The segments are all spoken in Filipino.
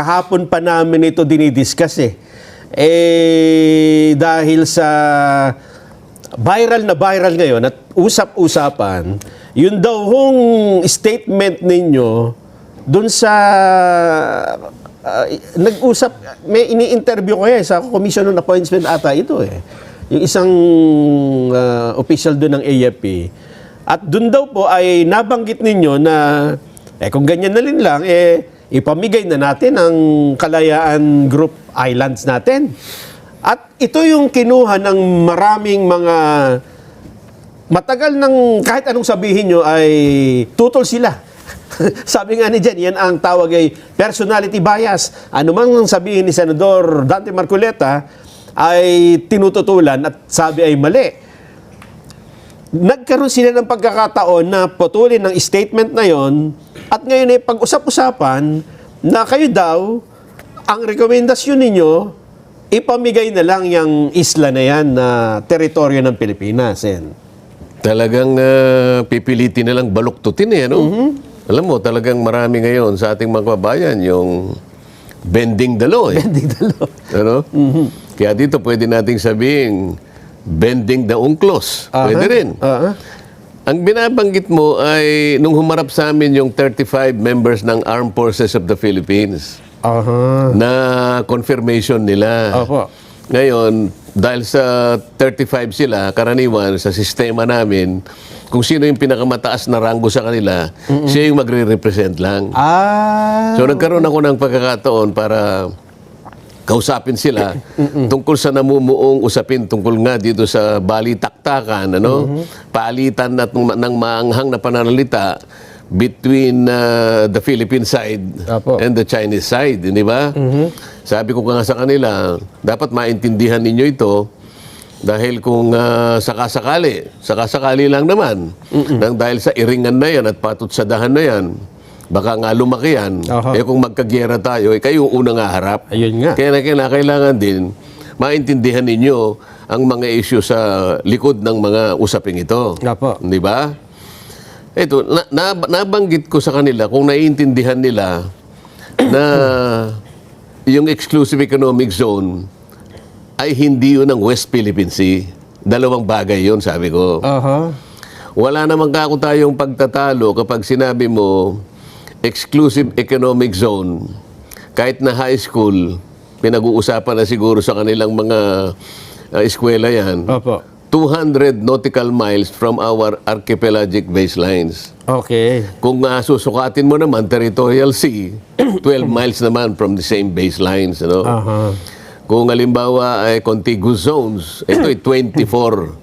kahapon pa namin ito dinidiscuss eh. Dahil sa viral na viral ngayon at usap-usapan, yun daw hong statement ninyo dun sa nag-usap, may ini-interview ko sa Commission on Appointment ata ito eh. Yung isang official doon ng AFP. At doon daw po ay nabanggit ninyo na kung ganyan na rin lang, ipamigay na natin ang Kalayaan Group Islands natin. At ito yung kinuha ng maraming mga matagal ng kahit anong sabihin nyo ay tutol sila. Sabi nga ni Jen, yan ang tawag ay personality bias. Ano mang sabihin ni Senador Dante Marcoleta ay tinututulan at sabi ay mali. Nagkaroon sila ng pagkakataon na putulin ng statement na yon at ngayon ay pag-usap-usapan na kayo daw, ang rekomendasyon ninyo, ipamigay na lang yung isla na yan na teritoryo ng Pilipinas. Talagang pipilitin na lang baluktutin no? Alam mo, talagang marami ngayon sa ating mga kababayan yung bending the law. Bending the law. Ano? Kaya dito pwede nating sabihin, bending the unclos. Pwede rin. Ang binabanggit mo ay nung humarap sa amin yung 35 members ng Armed Forces of the Philippines na confirmation nila. Ngayon, dahil sa 35 sila, karaniwan sa sistema namin, kung sino yung pinakamataas na ranggo sa kanila, siya yung magre-represent lang. So nagkaroon ako ng pagkakataon para kausapin sila tungkol sa namumuong usapin tungkol nga dito sa balitaktakan, paalitan ng maanghang na pananalita between the Philippine side and the Chinese side, di ba? Sabi ko nga sa kanila, dapat maintindihan ninyo ito dahil kung sakasakali lang naman, nang dahil sa iringan na yan at patutsadahan na yan, baka nga lumaki yan. Kung magkagyera tayo, kayo unang haharap. Ayun nga. Kaya kailangan din maintindihan ninyo ang mga issue sa likod ng mga usaping ito. Di ba? Ito, nabanggit ko sa kanila kung naiintindihan nila na yung exclusive economic zone ay hindi yun ang West Philippine Sea. Dalawang bagay yun, sabi ko. Wala naman kako tayong pagtatalo kapag sinabi mo exclusive economic zone. Kahit na high school, pinag-uusapan na siguro sa kanilang mga eskwela yan. 200 nautical miles from our archipelagic baselines. Kung susukatin mo naman, territorial sea, 12 miles naman from the same baselines. Kung halimbawa ay contiguous zones, ito ay 24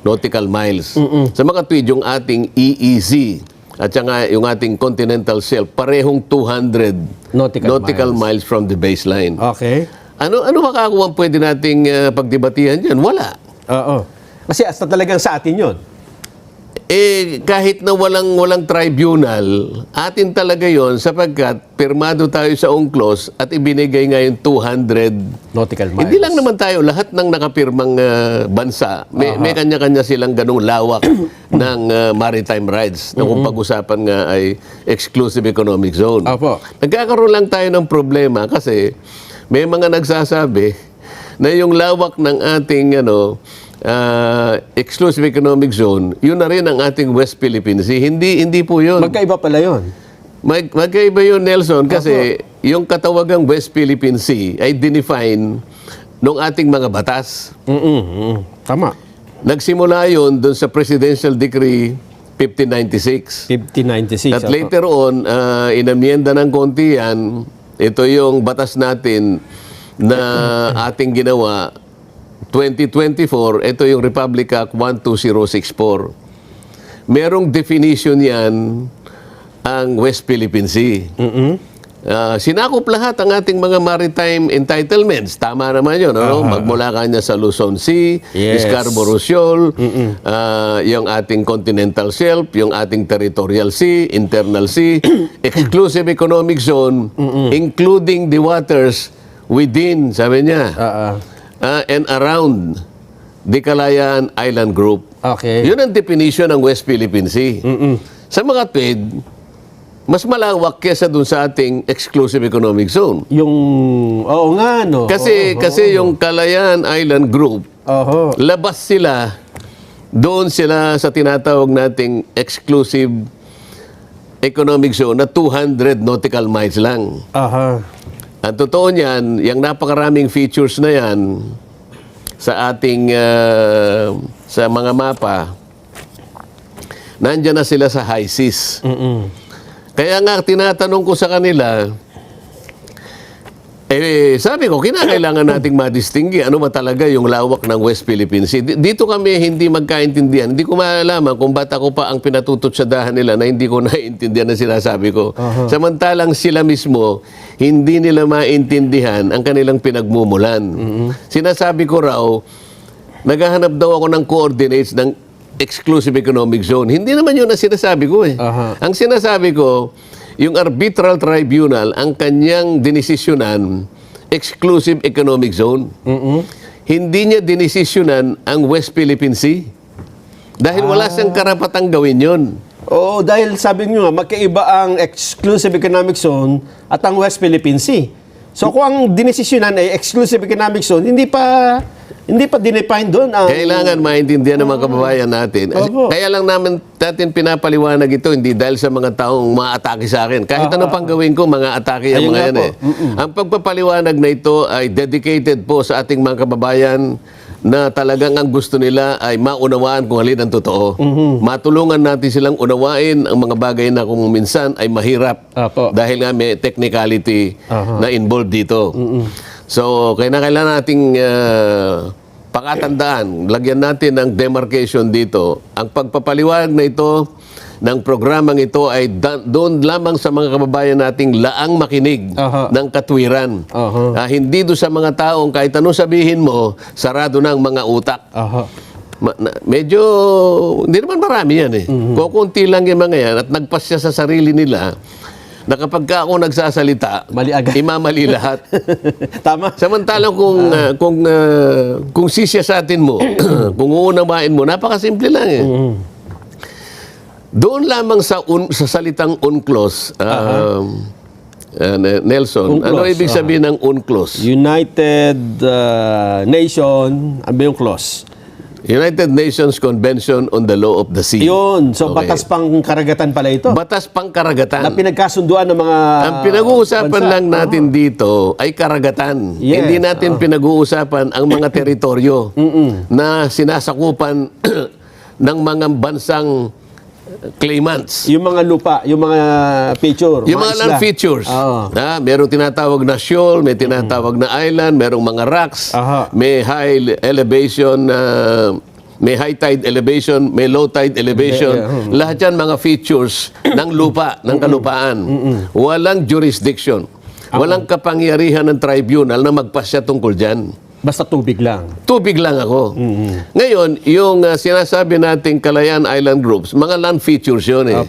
nautical miles. Sa mga tweed, yung ating EEZ at saka yung ating continental shelf, parehong 200 nautical miles from the baseline. Ano makakuha pwede nating pagdebatihan dyan? Wala. Kasi hasta talagang sa atin yun. Kahit na walang tribunal, atin talaga yon sapagkat pirmado tayo sa UNCLOS at ibinigay nga yung 200 nautical miles. Hindi lang naman tayo, lahat ng nakapirmang bansa, may kanya-kanya silang ganung lawak ng maritime rights na kung pag-usapan nga ay exclusive economic zone. Nagkakaroon lang tayo ng problema kasi may mga nagsasabi na yung lawak ng ating exclusive economic zone, yun na rin ang ating West Philippine Sea. Hindi po yun. Magkaiba pala yun. Magkaiba yun, Nelson, kasi yung katawagang West Philippine Sea ay dinefine ng ating mga batas. Tama. Nagsimula yun dun sa Presidential Decree 1596. At later on, inamyenda ng konti yan. Ito yung batas natin na ating ginawa 2024, ito yung Republic Act 12064. Merong definition yan ang West Philippine Sea. Sinakop lahat ang ating mga maritime entitlements. Tama naman yun, magmula kanya sa Luzon Sea, Scarborough Shoal, yung ating continental shelf, yung ating territorial sea, internal sea, exclusive economic zone, including the waters within, sabi niya, and around the Kalayaan Island Group. Yun ang definition ng West Philippine Sea. Sa mga tweed, mas malawak kesa dun sa ating exclusive economic zone. Yung, oo nga, no? Kasi yung Kalayaan Island Group, Oho. labas sila, doon sila sa tinatawag nating exclusive economic zone na 200 nautical miles lang. Aha. Ang totoo niyan, yung napakaraming features na yan sa ating sa mga mapa, nandyan na sila sa high seas. Kaya nga tinatanong ko sa kanila, sabi ko, kinakailangan nating madistinggi ano ba talaga yung lawak ng West Philippine Sea. Dito kami hindi magkaintindihan. Hindi ko malalaman kung ba't ako pa ang pinatututsadahan nila na hindi ko naiintindihan ang sinasabi ko. Samantalang sila mismo, hindi nila maintindihan ang kanilang pinagmumulan. Sinasabi ko raw, naghahanap daw ako ng coordinates ng exclusive economic zone. Hindi naman yun ang sinasabi ko eh. Ang sinasabi ko, yung arbitral tribunal, ang kanyang dinesisyonan, exclusive economic zone. Hindi niya dinesisyonan ang West Philippine Sea. Dahil wala siyang karapatang gawin yun. Oo, dahil sabi nyo nga, magkaiba ang exclusive economic zone at ang West Philippine Sea. So kung ang dinesisyonan ay exclusive economic zone, hindi pa dinefine doon ang... Kailangan maintindihan ng mga kababayan natin. Kaya lang natin pinapaliwanag ito, hindi dahil sa mga taong maatake sa akin. Kahit ano pang gawin ko, mga atake ang mga yan eh. Ang pagpapaliwanag na ito ay dedicated po sa ating mga kababayan na talagang ang gusto nila ay maunawaan kung alin ang totoo. Matulungan natin silang unawain ang mga bagay na kung minsan ay mahirap dahil nga may technicality na involved dito. So, kailangan nating pakatandaan, lagyan natin ng demarcation dito. Ang pagpapaliwanag na ito, ng programang ito ay doon lamang sa mga kababayan nating laang makinig ng katwiran. Hindi doon sa mga taong kahit anong sabihin mo, sarado ng mga utak. Medyo, hindi naman marami yan eh. Kukunti lang yung mga yan at nagpasya sa sarili nila na kapag ako nagsasalita, mali agad. imamali lahat. Tama. Samantalang kung sisyasatin mo, kung uunawain mo, napakasimple lang eh. Doon lamang sa salitang UNCLOS, Nelson, UNCLOS, ano ibig sabihin ng UNCLOS? United Nation, ano ba yung clause? United Nations Convention on the Law of the Sea. Yun. So, batas pang karagatan pala ito. Batas pang karagatan. Na pinagkasunduan ng mga Ang pinag-uusapan lang natin dito ay karagatan. Yes. Hindi natin pinag-uusapan ang mga teritoryo na sinasakupan ng mga bansang claimants. Yung mga lupa, yung mga feature. Yung mga land features. Merong tinatawag na shoal, may tinatawag na island, merong mga rocks, may high elevation, may high tide elevation, may low tide elevation. Lahat yan mga features ng lupa, ng kalupaan. Walang jurisdiction. Walang kapangyarihan ng tribunal na magpasya tungkol dyan. Basta tubig lang. Tubig lang ako. Ngayon, yung sinasabi nating Kalayaan Island Groups, mga land features yun eh.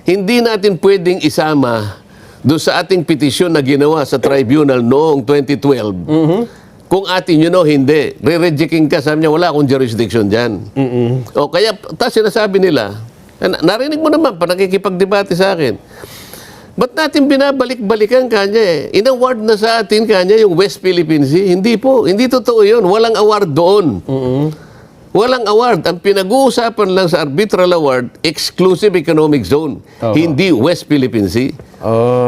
Hindi natin pwedeng isama doon sa ating petisyon na ginawa sa tribunal noong 2012. Kung atin yun o hindi, re-rejecting ka, sabi niya, wala akong jurisdiction dyan. O kaya, sinasabi nila, narinig mo naman pa, nakikipagdebate sa akin. Ba't natin binabalik-balikan kanya eh? In-award na sa atin kanya yung West Philippine Sea. Hindi po. Hindi totoo yun. Walang award doon. Walang award. Ang pinag-uusapan lang sa arbitral award, exclusive economic zone. Hindi West Philippine Sea.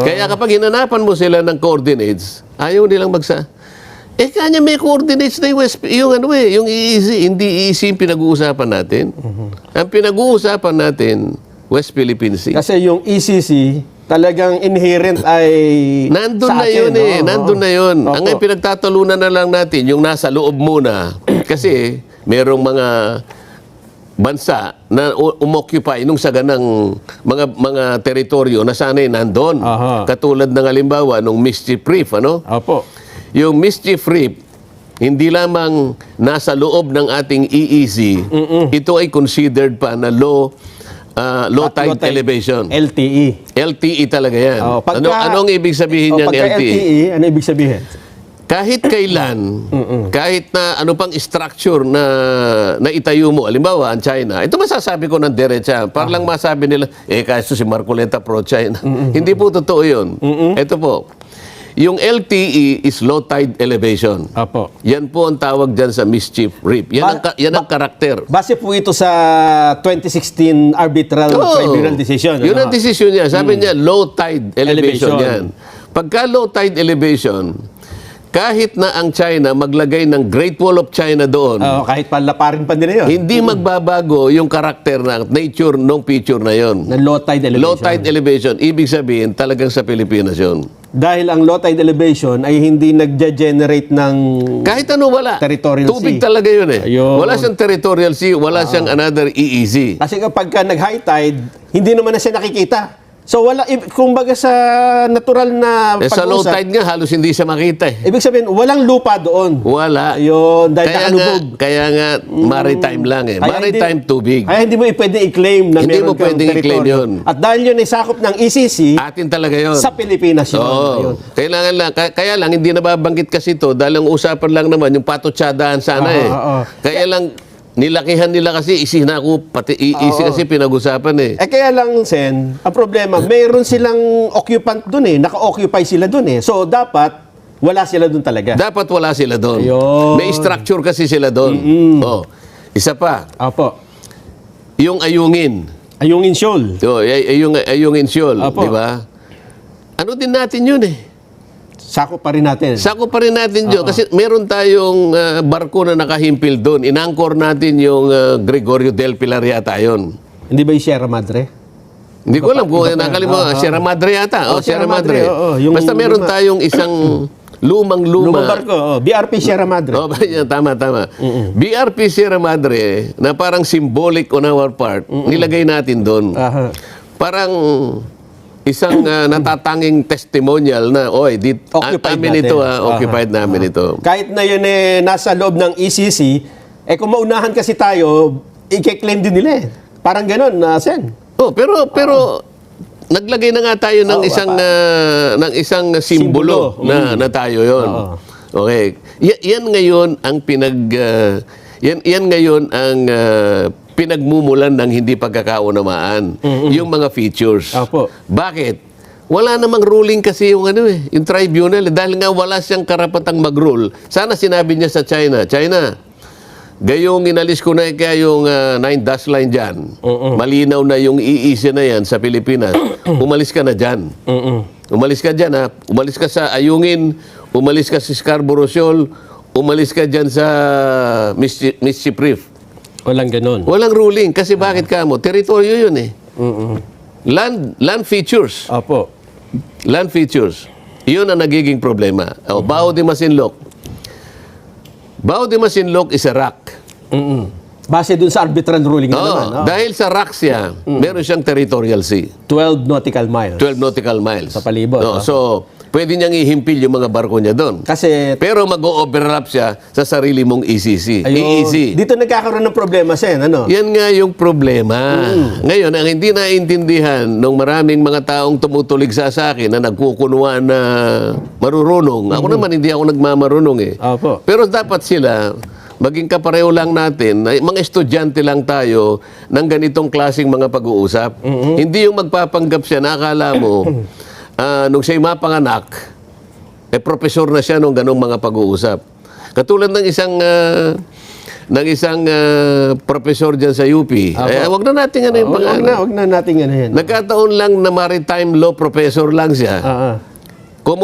Kaya kapag hinanapan mo sila ng coordinates, ayaw nilang kanya may coordinates na yung EEZ. Hindi EEZ yung pinag-uusapan natin. Ang pinag-uusapan natin, West Philippine Sea. Kasi yung ECC, talagang inherent ay nandun sa na atin, yun eh. Nandun na yun. Ang pinagtatalunan na lang natin, yung nasa loob muna. Kasi merong mga bansa na umoccupy nung saganang mga teritoryo na sana'y nandun. Katulad ng halimbawa, nung Mischief Reef, ano? Yung Mischief Reef, hindi lamang nasa loob ng ating EEZ, ito ay considered pa na low tide elevation. LTE. LTE talaga yan. Anong ibig sabihin niyang pagka LTE? LTE, ano ibig sabihin? kahit kailan, kahit na ano pang structure na itayo mo, halimbawa ang China, ito masasabi ko ng diretsa, para lang masabi nila, kaso si Marcoleta pro-China. Hindi po totoo yun. Ito po, yung LTE is low tide elevation. Apo. Yan po ang tawag dyan sa mischief reef. Yan ang karakter. Base po ito sa 2016 arbitral tribunal decision. Yun ang decision niya. Sabi niya, low tide elevation yan. Pagka low tide elevation, kahit na ang China maglagay ng Great Wall of China doon, kahit palaparin pa nila yun. hindi magbabago yung karakter na nature ng picture na yon. Na low tide elevation. Low tide elevation, ibig sabihin talagang sa Pilipinas yun. Dahil ang low tide elevation ay hindi nagge-generate ng Kahit ano wala. Territorial Tubig sea. talaga yun eh. Ayun. Wala siyang territorial sea, wala siyang another EEZ. Kasi kapag nag-high tide, hindi naman na siya nakikita. So wala, kumbaga sa natural na Sa low pag-usap, tide nga, halos hindi siya makita eh. ibig sabihin, walang lupa doon. Wala. Ayun, dahil nakalubog. Kaya nga, maritime lang eh. Kaya maritime tubig. Kaya hindi mo pwede i-claim na Hindi meron mo pwedeng kang i-claim teritoryo. yun. At dahil yun ay sakop ng ECC, Atin talaga yun. sa Pilipinas yun. Oo. Ayun. Kailangan lang, kaya lang, hindi nababanggit kasi ito dahil ang usapan lang naman, yung patutsadahan sana eh. Kaya lang, nilakihan nila kasi, pati isi kasi pinag-usapan eh. Kaya lang, Sen, ang problema, mayroon silang occupant dun eh. Naka-occupy sila dun eh. So, dapat, wala sila dun talaga. Dapat wala sila doon. Ayun. May structure kasi sila doon. Oh. Isa pa, Apo. yung ayungin. Ayungin Shoal. Ayungin Shoal, Apo. di ba? Ano din natin yun eh. Sakop pa rin natin. Sako pa rin natin yun. Kasi meron tayong barko na nakahimpil doon. Inangkor natin yung Gregorio del Pilar yata yun. Hindi ba yung Sierra Madre? Hindi ko alam kung nakalimutan. Sierra Madre yata. Sierra Sierra Madre. Madre. Yung Basta meron tayong isang lumang barko. BRP Sierra Madre. Tama. BRP Sierra Madre na parang symbolic on our part, nilagay natin doon. Aha. Parang isang natatanging testimonial na, Occupied amin natin. ito, occupied namin ito. Kahit na yun nasa loob ng ECC, kung maunahan kasi tayo, i-claim din nila eh. Parang ganun, Sen. Pero naglagay na nga tayo ng isang simbolo na tayo 'yon. Okay. Yan ngayon ang yan ngayon ang pinagmumulan ng hindi pagkakaunamaan, yung mga features. Opo. Bakit? Wala namang ruling kasi yung yung tribunal dahil nga wala siyang karapatang mag-rule. Sana sinabi niya sa China, gayong inalis ko na kaya yung 9-dash line dyan. Malinaw na yung EEZ na yan sa Pilipinas. Umalis ka na dyan. Umalis ka dyan ha. Umalis ka sa Ayungin, umalis ka sa Scarborough Shoal, umalis ka dyan sa Mischief Reef. Walang ganun. Walang ruling. Kasi bakit ka mo? Teritoryo yun eh. Land features. Opo. Land features. Yun ang nagiging problema. Bao de Masinloc. Bao de Masinloc is a rock. Base dun sa arbitral ruling na naman. Dahil sa rock siya, meron siyang territorial sea. 12 nautical miles. 12 nautical miles. Sa palibot. So, pwede niyang ihimpil yung mga barko niya doon. Kasi, Pero mag-o-overlap siya sa sarili mong ECC. EEZ. dito nagkakaroon ng problema, Sen. Yan nga yung problema. Ngayon, ang hindi naintindihan ng maraming mga taong tumutulig sa akin na nagkukunuan na marurunong. Ako naman, hindi ako nagmamarunong eh. Opo. Pero dapat sila, maging kapareho lang natin, mga estudyante lang tayo ng ganitong klaseng mga pag-uusap. Hindi yung magpapanggap siya na akala mo, nung siya'y mapanganak, profesor na siya nung ganong mga pag-uusap. Katulad ng isang profesor dyan sa UP. Wag na natin yung pangalan. Wag na natin yan. Nagkataon lang na maritime law professor lang siya. Kung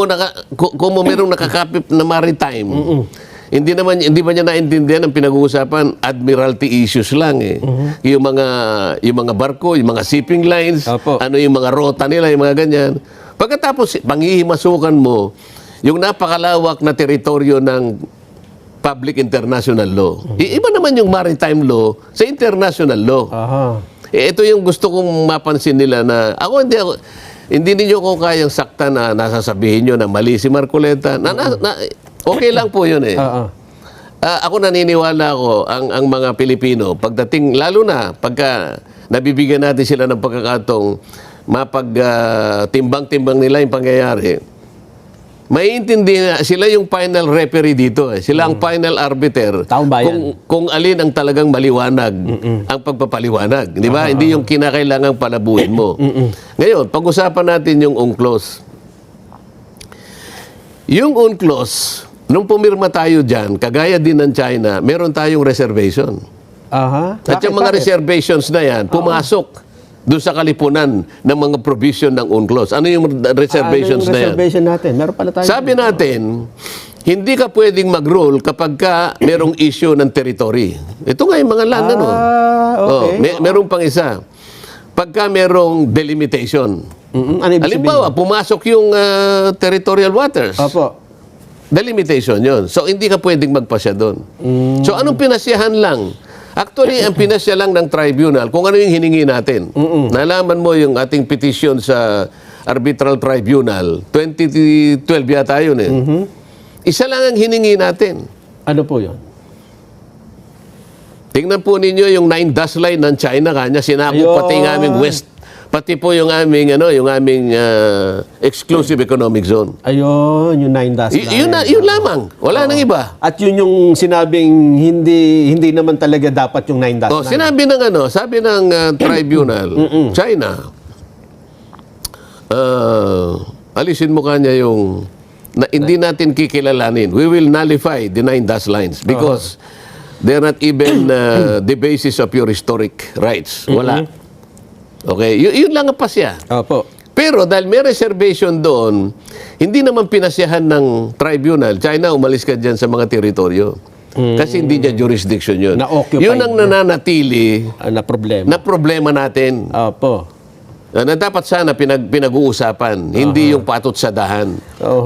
merong nakakapit na maritime, hindi ba niya naintindihan ang pinag-uusapan admiralty issues lang eh. Yung mga barko, yung mga shipping lines, Opo. ano yung mga rota nila, yung mga ganyan. Pagkatapos panghihimasukan mo yung napakalawak na teritoryo ng public international law. Iba naman yung maritime law sa international law. Ito yung gusto kong mapansin nila na hindi ninyo ko kayang sakta na nasasabihin nyo na mali si Marcoleta. Okay lang po yun eh. Ako naniniwala ko ang mga Pilipino pagdating, lalo na pagka nabibigyan natin sila ng pagkakatong mapag timbang-timbang nila yung pangyayari. maiintindihan, sila yung final referee dito. Sila ang final arbiter Taong bayan. kung alin ang talagang maliwanag ang pagpapaliwanag. Di ba? Hindi yung kinakailangang palabuhin mo. Ngayon, pag-usapan natin yung UNCLOS. Yung UNCLOS, nung pumirma tayo dyan, kagaya din ng China, meron tayong reservation. Aha. At yung mga reservations na yan, pumasok doon sa kalipunan ng mga provision ng UNCLOS. Ano yung reservations Ano yung na yan? reservation natin? Meron pala tayo. Sabi natin, hindi ka pwedeng mag-rule kapag ka merong issue ng territory. Ito nga yung mga land, ano? Okay. Merong pang isa. Pagka merong delimitation. Ano ibig Halimbawa, pumasok yung territorial waters. Opo. Delimitation yon. So, hindi ka pwedeng magpasya doon. So, anong pinasyahan lang? Actually, ang pinasya lang ng tribunal, kung ano yung hiningi natin. Nalaman mo yung ating petition sa arbitral tribunal, 2012 yata yun eh. Isa lang ang hiningi natin. Ano po yun? Tingnan po ninyo yung 9 dash line ng China, kanya sinakop pati yung aming west, pati po yung aming exclusive economic zone. Ayun, yung 9 dash line. Yun lamang. Wala nang iba. At yun yung sinabing hindi naman talaga dapat yung 9 dash line. Sabi ng tribunal, China, alisin mo kanya yung hindi natin kikilalanin. We will nullify the 9 dash lines because they're not even the basis of your historic rights. Wala. Okay? Yun lang ang pasya. Opo. Pero dahil may reservation doon, hindi naman pinasyahan ng tribunal, China, umalis ka dyan sa mga teritoryo. Kasi hindi niya jurisdiction yun. Na-occupy Yun ang nananatili Na problema. na problema natin. Opo. Na dapat sana pinag-uusapan, hindi yung patot sa dahan.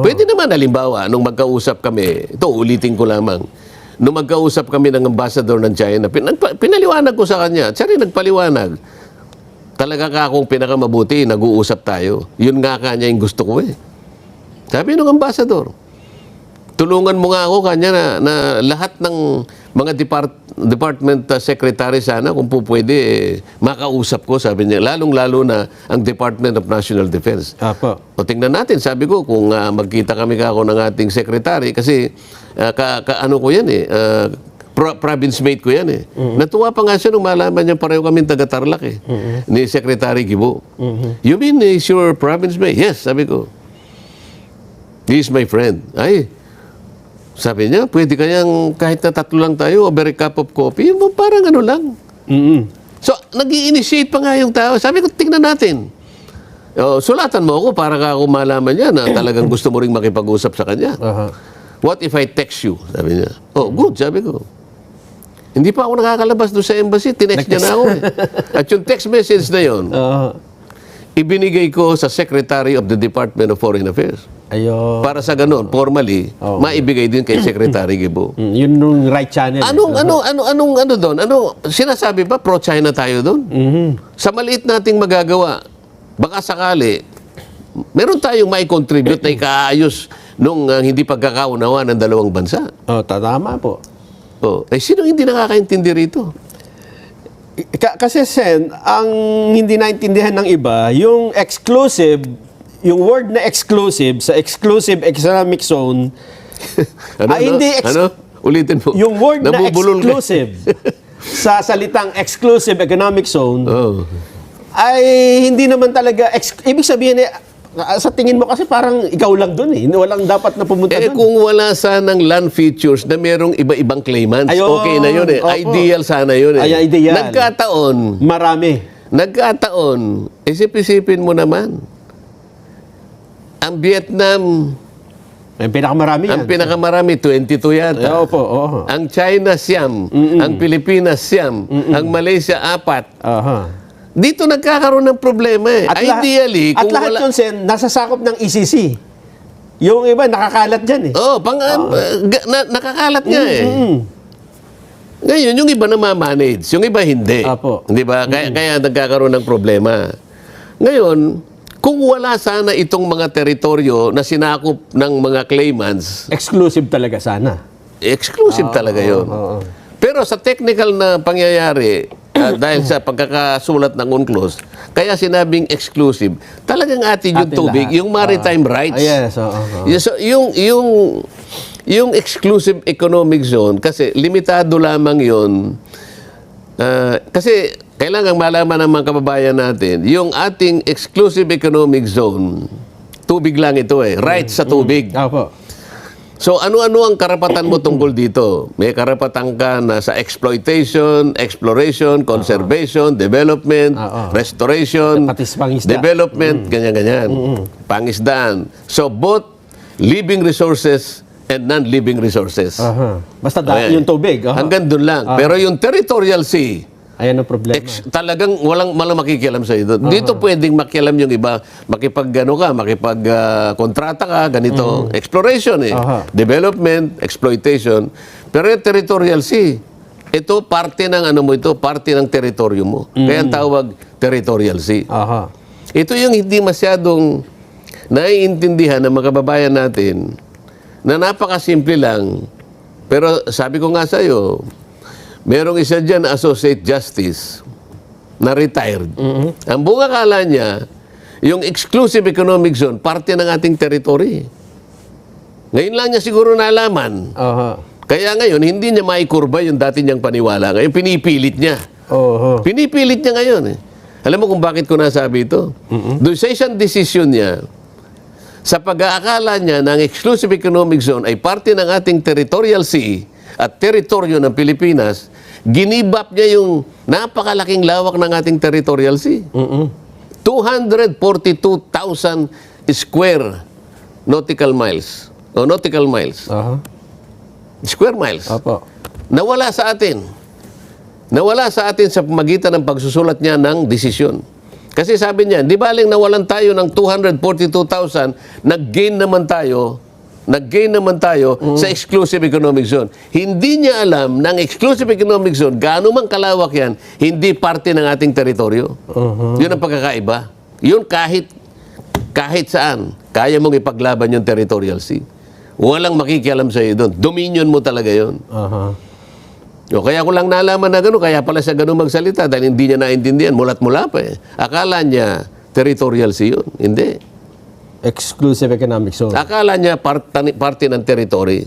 Pwede naman, halimbawa, nung magkausap kami, ito ulitin ko lamang, nung magkausap kami ng ambassador ng China, pinaliwanag ko sa kanya, siya rin nagpaliwanag. Talaga ka akong pinakamabuti, nag-uusap tayo. Yun nga kanya yung gusto ko eh. Sabi ng ambassador, tulungan mo nga ako kanya na lahat ng mga department secretary sana kung po pwede makausap ko, sabi niya. Lalong-lalo na ang Department of National Defense. Opo. O tingnan natin, sabi ko, kung magkita kami kako ng ating secretary, kasi ano ko yan eh, province mate ko yan eh. Natuwa pa nga siya nung malaman niya pareho kami taga-Tarlac eh. Ni Secretary Gibo. You mean he's your province mate? Yes, sabi ko. He is my friend. Ay, sabi niya, pwede kayang kahit na 3 lang tayo, over a cup of coffee, parang ano lang. So, nag-i-initiate pa nga yung tao. Sabi ko, tingnan natin. Sulatan mo ako para ako malaman niya na talagang gusto mo ring makipag-usap sa kanya. What if I text you? Sabi niya. Oh, good, sabi ko. Hindi pa ako nakakalabas doon sa embassy. Tinext niya na ako eh. At yung text message na yun, ibinigay ko sa Secretary of the Department of Foreign Affairs. Ayun. Para sa ganun, formally, maibigay din kay Secretary Gibo. Yun yung right channel. Anong doon? Sinasabi ba pro-China tayo doon? Sa maliit nating magagawa, baka sakali, meron tayong may contribute na ikaayos nung hindi pagkakaunawa ng dalawang bansa. Tama po. Sino hindi nakakaintindi rito? Kasi Sen, ang hindi naintindihan ng iba, yung exclusive, yung word na exclusive sa exclusive economic zone, Ulitin mo. yung word na Nabubulol ka. exclusive sa salitang exclusive economic zone, ay hindi naman talaga, ibig sabihin sa tingin mo kasi parang ikaw lang doon eh. Walang dapat na pumunta doon. Kung wala sanang land features na merong iba-ibang claimants, okay na yun eh. Opo. Ideal sana yun eh. Ay, ideal. Marami. Nagkataon, isip-isipin mo naman, ang Vietnam, Ang pinakamarami yan. ang pinakamarami, 22 yata. Opo. Ang China, siyam. Ang Pilipinas, siyam. Ang Malaysia, 4. Dito nagkakaroon ng problema eh. Ideally, at kung lahat wala... yun, Sen, nasasakop ng ECC. Yung iba, nakakalat dyan eh. Nakakalat nga eh. Ngayon, yung iba namamanage, yung iba hindi. Apo. Di ba? Kaya nagkakaroon ng problema. Ngayon, kung wala sana itong mga teritoryo na sinakop ng mga claimants, Exclusive talaga sana. exclusive talaga yon. Pero sa technical na pangyayari, dahil sa pagkakasulat ng UNCLOS, kaya sinabing exclusive. Talagang atin yung Atin tubig, lahat. yung maritime rights. Yes, So, yung exclusive economic zone, kasi limitado lamang yun. Kasi kailangan malaman ng mga kababayan natin, yung ating exclusive economic zone, tubig lang ito rights sa tubig. Opo. So ano-ano ang karapatan mo tungkol dito? May karapatan ka na sa exploitation, exploration, conservation, development, restoration, Pati sa pangisda. development, ganyan-ganyan. Pangisdaan. So both living resources and non-living resources. Basta Ayan. yung tubig. Hanggang doon lang. Pero yung territorial sea, Ayan ang problema. talagang walang makikialam sa ito. Dito pwedeng makialam yung iba, makipag-kontrata ka, ganito. Exploration development, exploitation. Pero yung territorial sea, ito parte ng parte ng teritoryo mo. Kaya ang tawag territorial sea. Ito yung hindi masyadong naiintindihan ng mga kababayan natin na napakasimple lang. Pero sabi ko nga sa'yo, merong isa dyan na Associate Justice na retired. Ang buong akala niya, yung exclusive economic zone, parte ng ating territory. Ngayon lang niya siguro nalaman. Kaya ngayon, hindi niya maikurba yung dati niyang paniwala. Ngayon, pinipilit niya. Pinipilit niya ngayon. Alam mo kung bakit ko nasabi ito? Doon sa isang desisyon niya, sa pag-aakala niya na ang exclusive economic zone ay parte ng ating territorial sea at teritoryo ng Pilipinas, ginibap niya yung napakalaking lawak ng ating territorial sea. 242,000 square nautical miles. O nautical miles. Square miles. Nawala sa atin. Nawala sa atin sa pamagitan ng pagsusulat niya ng desisyon. Kasi sabi niya, di baling nawalan tayo ng 242,000, nag-gain naman tayo sa exclusive economic zone. Hindi niya alam na ang exclusive economic zone, gaano man kalawak yan, hindi parte ng ating teritoryo. Yun ang pagkakaiba. Yun kahit saan, kaya mong ipaglaban yung territorial sea. Walang makikialam sa iyo doon. Dominion mo talaga yun. O, kaya ko lang nalaman na gano'n, kaya pala siya gano'n magsalita dahil hindi niya naintindihan, mulat-mula pa Akala niya territorial sea yun. Hindi. Exclusive economic zone. Akala niya parte ng territory.